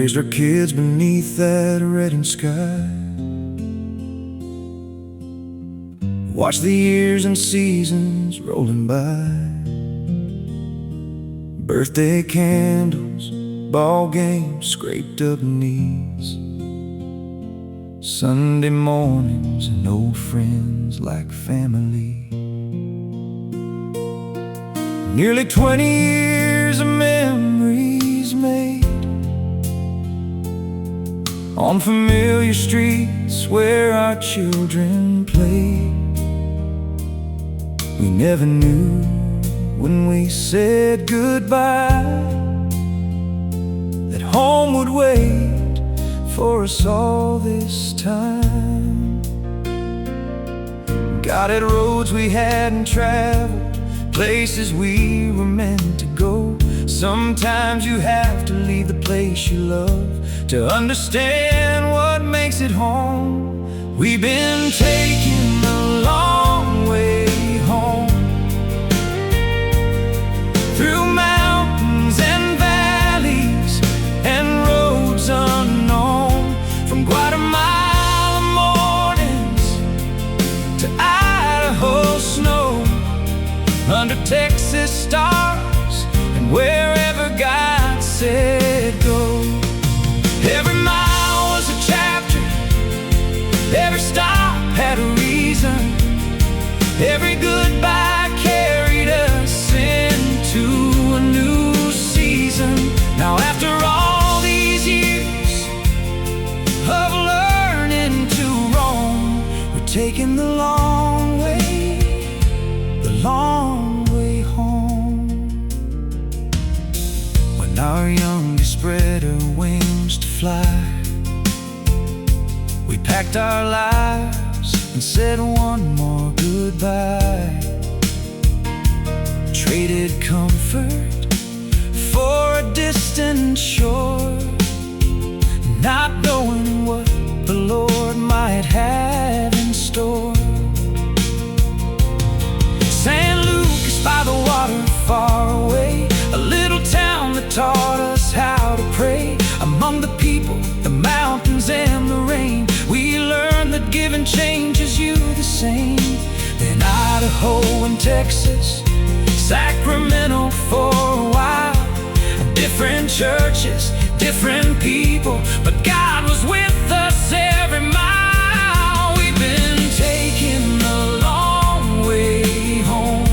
raised our kids beneath that reddened sky. Watched the years and seasons rolling by. Birthday candles, ball games, scraped up knees, Sunday mornings and old friends like family. Nearly 20 years of memories made on familiar streets where our children played. We never knew when we said goodbye that home would wait for us all this time. Guided roads we hadn't traveled, places we were meant to go. Sometimes you have to leave the place you love to understand what makes it home. We've been taking the long way home, through mountains and valleys and roads unknown, from Guatemala mornings to Idaho snow, under Texas stars and wherever God said go. Every mile was a chapter, every stop had a reason, every goodbye carried us into a new season. Now after all these years of learning to roam, we're taking the long way home. When our youngest spread her wings to fly, we packed our lives and said one more goodbye. Traded comfort for a distant shore, not knowing what the Lord might have in store. San Lucas by the water far away, a little town that taught us how to pray. Among the people, the mountains and the rain, we learned that giving changes you the same. Then Idaho and Texas, Sacramento for a while, different churches, different people, but God was with us every mile. We've been taking the long way home,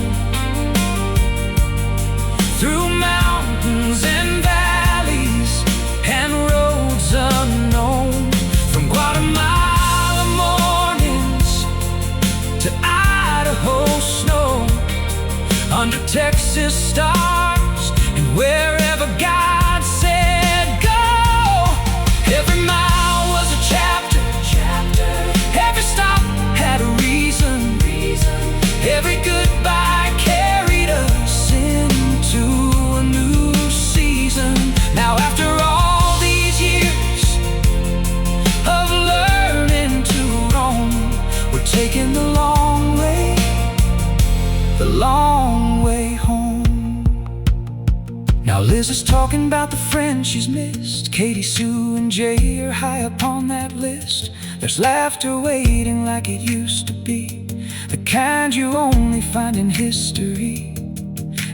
through mountains and valleys and roads unknown, from Guatemala mornings to Idaho snow, under Texas stars and wherever God said go. Every mile was a chapter, every stop had a reason, every goodbye carried us into a new season. Now after all these years of learning to roam, we're taking the long way home. Now Liz is talking about the friends she's missed. Katie, Sue, and Jay are high up on that list. There's laughter waiting like it used to be, the kind you only find in history.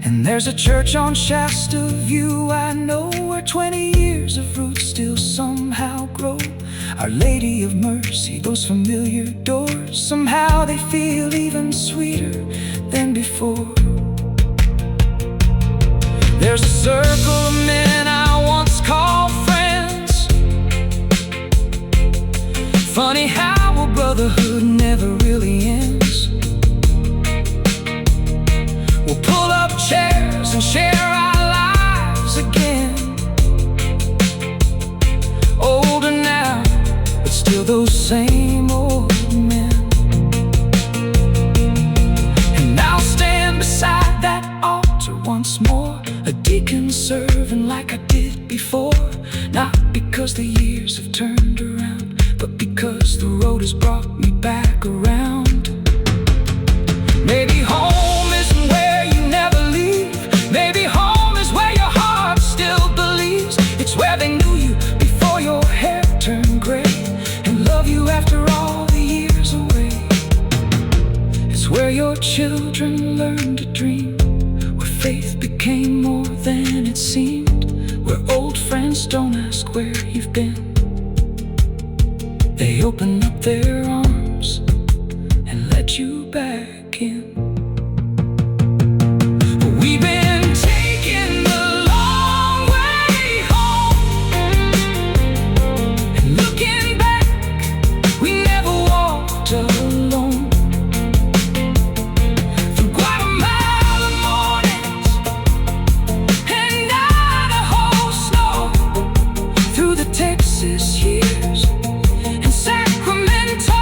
And there's a church on Shasta View I know, where 20 years of roots still somehow grow. Our Lady of Mercy, those familiar doors, somehow they feel even sweeter than before. There's a circle of men I once called friends. Funny how a brotherhood never really ends. We'll pull up chairs and share our lives again. Older now, but still those same old men. And I'll stand beside that altar once more, a deacon serving like I did before. Not because the years have turned around, but because the road has brought me back around. Maybe home isn't where you never leave. Maybe home is where your heart still believes. It's where they knew you before children learned to dream, where faith became more than it seemed, where old friends don't ask where you've been. They open up their arms and let you back in. We've been taking the long way home, and looking back, we never walked alone. Through Guatemala mornings and Idaho snow, through the Texas years and Sacramento.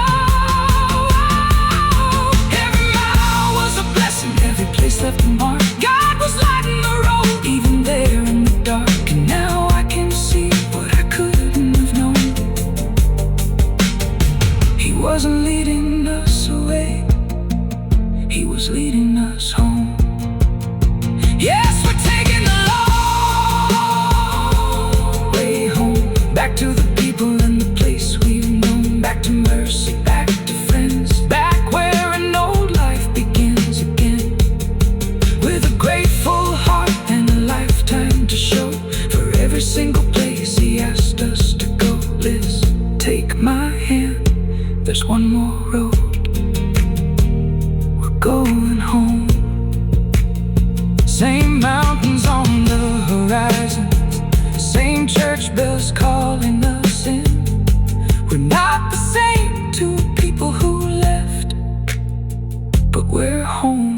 Every mile was a blessing, every place left a mark. God was lighting the road, even there in the dark. And now I can see what I couldn't have known. He wasn't leading us away, He was leading us home. Yes, we're taking the long way home, back to the people and the place we've known, back to mercy, back to friends, back where an old life begins again, with a grateful heart and a lifetime to show for every single place He asked us to go. Liz, take my hand, there's one more road, we're going home. Same mountains on the horizon, same church bells calling us in. We're not the same two people who left, but we're home.